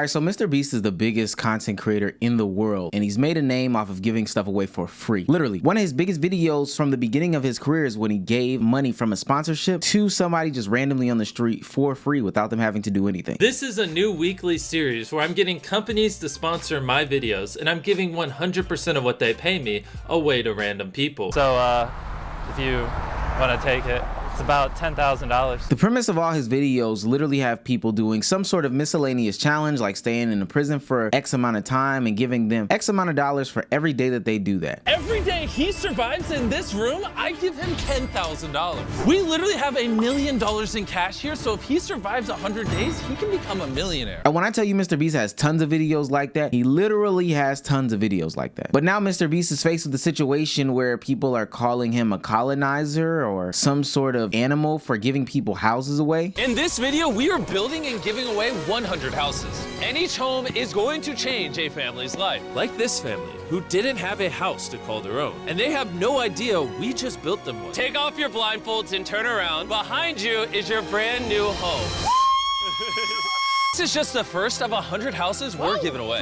Alright, so MrBeast is the biggest content creator in the world, and he's made a name off of giving stuff away for free. Literally, one of his biggest videos from the beginning of his career is when he gave money from a sponsorship to somebody just randomly on the street for free without them having to do anything. This is a new weekly series where I'm getting companies to sponsor my videos, and I'm giving 100% of what they pay me away to random people. So, if you want to take it, it's about $10,000. The premise of all his videos literally have people doing some sort of miscellaneous challenge, like staying in a prison for X amount of time and giving them X amount of dollars for every day that they do that. Every day he survives in this room, I give him $10,000. We literally have $1 million in cash here, so if he survives 100 days, he can become a millionaire. And when I tell you MrBeast has tons of videos like that, he literally has tons of videos like that. But now MrBeast is faced with a situation where people are calling him a colonizer or some sort of animal for giving people houses away. In this video, we are building and giving away 100 houses. And each home is going to change a family's life. Like this family, who didn't have a house to call their own. And they have no idea we just built them one. Take off your blindfolds and turn around. Behind you is your brand new home. This is just the first of 100 houses we're giving away.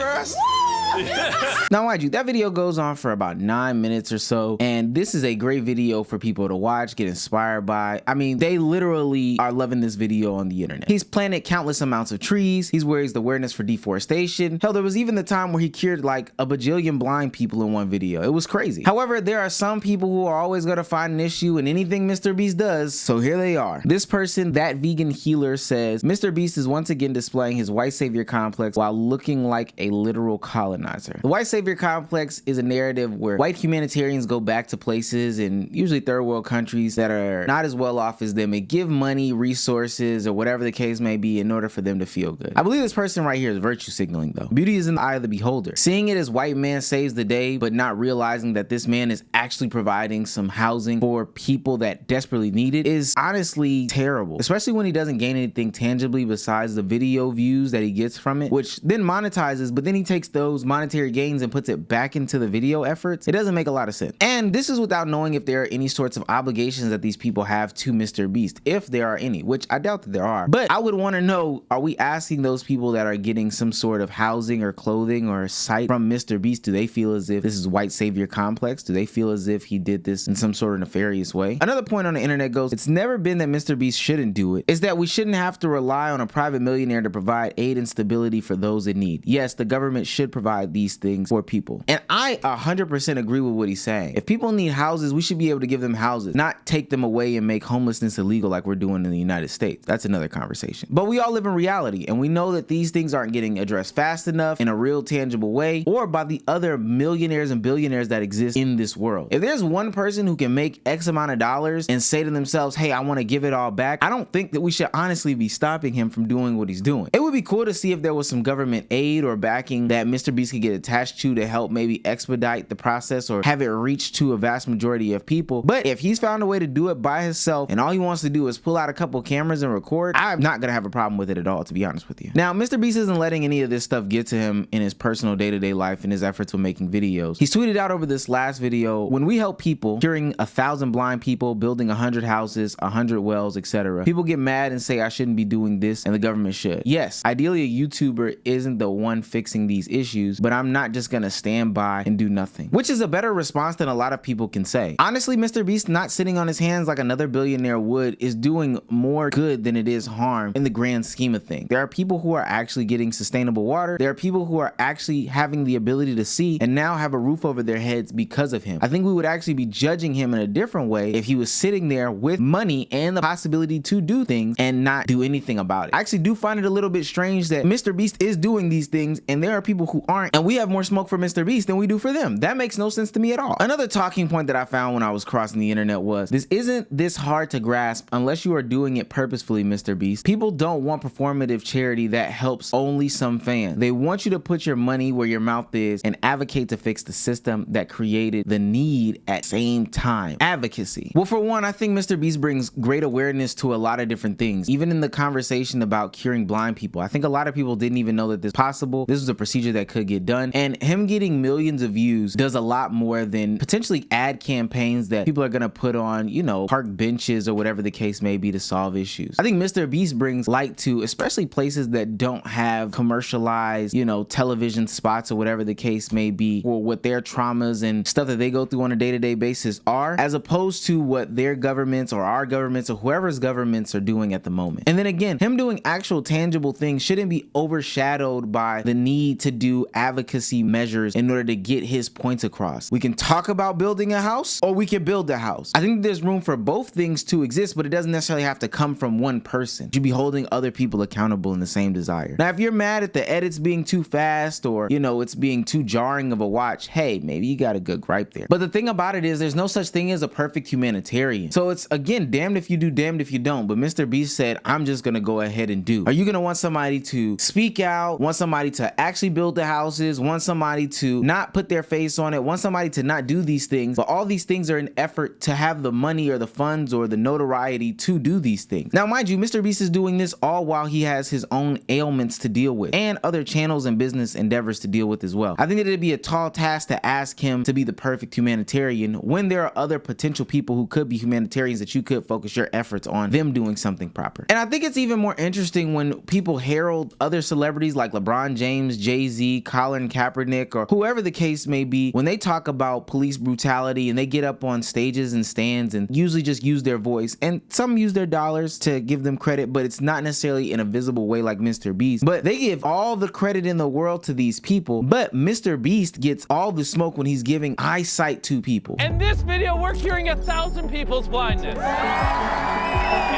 Now mind you, that video goes on for about 9 minutes or so, and this is a great video for people to watch, get inspired by. I mean, they literally are loving this video on the internet. He's planted countless amounts of trees. He's raised awareness for deforestation. Hell, there was even the time where he cured like a bajillion blind people in one video. It was crazy. However, there are some people who are always gonna find an issue in anything MrBeast does, so here they are. This person, that vegan healer, says MrBeast is once again displaying his white savior complex while looking like a literal colonizer. The white savior complex is a narrative where white humanitarians go back to places in usually third world countries that are not as well off as them and give money, resources, or whatever the case may be in order for them to feel good. I believe this person right here is virtue signaling though. Beauty is in the eye of the beholder. Seeing it as white man saves the day, but not realizing that this man is actually providing some housing for people that desperately need it is honestly terrible, especially when he doesn't gain anything tangibly besides the video views that he gets from it, which then monetizes, but then he takes those monetary gains and puts it back into the video efforts. It doesn't make a lot of sense. And this is without knowing if there are any sorts of obligations that these people have to MrBeast, if there are any, which I doubt that there are. But I would want to know, are we asking those people that are getting some sort of housing or clothing or sight from MrBeast, do they feel as if this is white savior complex? Do they feel as if he did this in some sort of nefarious way? Another point on the internet goes, it's never been that MrBeast shouldn't do it. It's that we shouldn't have to rely on a private millionaire to provide aid and stability for those in need. Yes, the government should provide these things for people. And I 100% agree with what he's saying. If people need houses, we should be able to give them houses, not take them away and make homelessness illegal like we're doing in the United States. That's another conversation. But we all live in reality, and we know that these things aren't getting addressed fast enough in a real tangible way or by the other millionaires and billionaires that exist in this world. If there's one person who can make X amount of dollars and say to themselves, hey, I want to give it all back, I don't think that we should honestly be stopping him from doing what he's doing. It would be cool to see if there was some government aid or backing that MrBeast could get attached to help maybe expedite the process or have it reach to a vast majority of people. But if he's found a way to do it by himself and all he wants to do is pull out a couple cameras and record, I'm not gonna have a problem with it at all, to be honest with you. Now, MrBeast isn't letting any of this stuff get to him in his personal day-to-day life and his efforts with making videos. He's tweeted out over this last video, when we help people, curing 1,000 blind people, building 100 houses, 100 wells, etc., people get mad and say I shouldn't be doing this and the government should. Yes, ideally a YouTuber isn't the one fixing these issues, but I'm not just gonna stand by and do nothing, which is a better response than a lot of people can say. Honestly, MrBeast not sitting on his hands like another billionaire would is doing more good than it is harm in the grand scheme of things. There are people who are actually getting sustainable water. There are people who are actually having the ability to see and now have a roof over their heads because of him. I think we would actually be judging him in a different way if he was sitting there with money and the possibility to do things and not do anything about it. I actually do find it a little bit strange that MrBeast is doing these things and there are people who aren't, and we have more smoke for MrBeast than we do for them. That makes no sense to me at all. Another talking point that I found when I was crossing the internet was, this isn't this hard to grasp unless you are doing it purposefully, MrBeast. People don't want performative charity that helps only some fans. They want you to put your money where your mouth is and advocate to fix the system that created the need at the same time. Advocacy. Well, for one, I think MrBeast brings great awareness to a lot of different things. Even in the conversation about curing blind people, I think a lot of people didn't even know that this was possible. This was a procedure that could get done. And him getting millions of views does a lot more than potentially ad campaigns that people are gonna put on, you know, park benches or whatever the case may be to solve issues. I think MrBeast brings light to especially places that don't have commercialized, you know, television spots or whatever the case may be, or what their traumas and stuff that they go through on a day-to-day basis are, as opposed to what their governments or our governments or whoever's governments are doing at the moment. And then again, him doing actual tangible things shouldn't be overshadowed by the need to do advocacy measures in order to get his points across. We can talk about building a house, or we can build a house. I think there's room for both things to exist, but it doesn't necessarily have to come from one person. You should be holding other people accountable in the same desire. Now, if you're mad at the edits being too fast, or, you know, it's being too jarring of a watch, hey, maybe you got a good gripe there. But the thing about it is there's no such thing as a perfect humanitarian. So it's, again, damned if you do, damned if you don't. But MrBeast said, I'm just gonna go ahead and do. Are you gonna want somebody to speak out, want somebody to actually build the houses, want somebody to not put their face on it, want somebody to not do these things? But all these things are an effort to have the money or the funds or the notoriety to do these things. Now, mind you, MrBeast is doing this all while he has his own ailments to deal with and other channels and business endeavors to deal with as well. I think that it'd be a tall task to ask him to be the perfect humanitarian when there are other potential people who could be humanitarians that you could focus your efforts on them doing something proper. And I think it's even more interesting when people herald other celebrities like LeBron James, Jay-Z, Colin Kaepernick, or whoever the case may be, when they talk about police brutality and they get up on stages and stands and usually just use their voice, and some use their dollars to give them credit, but it's not necessarily in a visible way like MrBeast. But they give all the credit in the world to these people, but MrBeast gets all the smoke when he's giving eyesight to people. In this video, we're curing 1,000 people's blindness.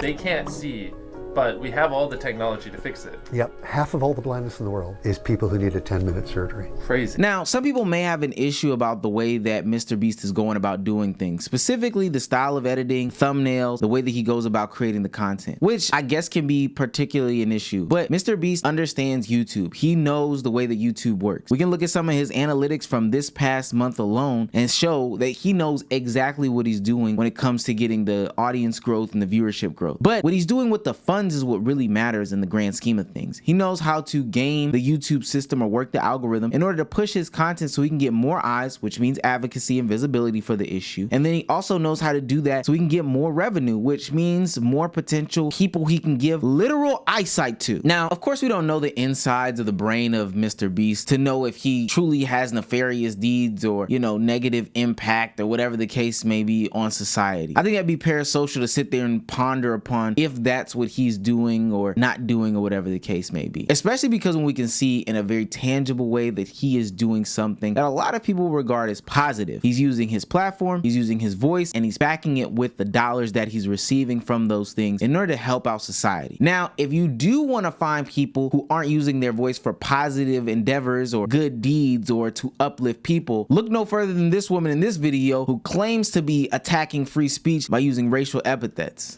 They can't see, but we have all the technology to fix it. Yep, half of all the blindness in the world is people who need a 10-minute surgery. Crazy. Now, some people may have an issue about the way that MrBeast is going about doing things, specifically the style of editing, thumbnails, the way that he goes about creating the content, which I guess can be particularly an issue. But MrBeast understands YouTube. He knows the way that YouTube works. We can look at some of his analytics from this past month alone and show that he knows exactly what he's doing when it comes to getting the audience growth and the viewership growth. But what he's doing with the fun is what really matters in the grand scheme of things. He knows how to game the YouTube system or work the algorithm in order to push his content so he can get more eyes, which means advocacy and visibility for the issue. And then he also knows how to do that so he can get more revenue, which means more potential people he can give literal eyesight to. Now, of course, we don't know the insides of the brain of MrBeast to know if he truly has nefarious deeds or, you know, negative impact or whatever the case may be on society. I think that'd be parasocial to sit there and ponder upon if that's what he's doing or not doing or whatever the case may be, especially because when we can see in a very tangible way that he is doing something that a lot of people regard as positive. He's using his platform, he's using his voice, and he's backing it with the dollars that he's receiving from those things in order to help out society. Now, if you do want to find people who aren't using their voice for positive endeavors or good deeds or to uplift people, look no further than this woman in this video who claims to be attacking free speech by using racial epithets.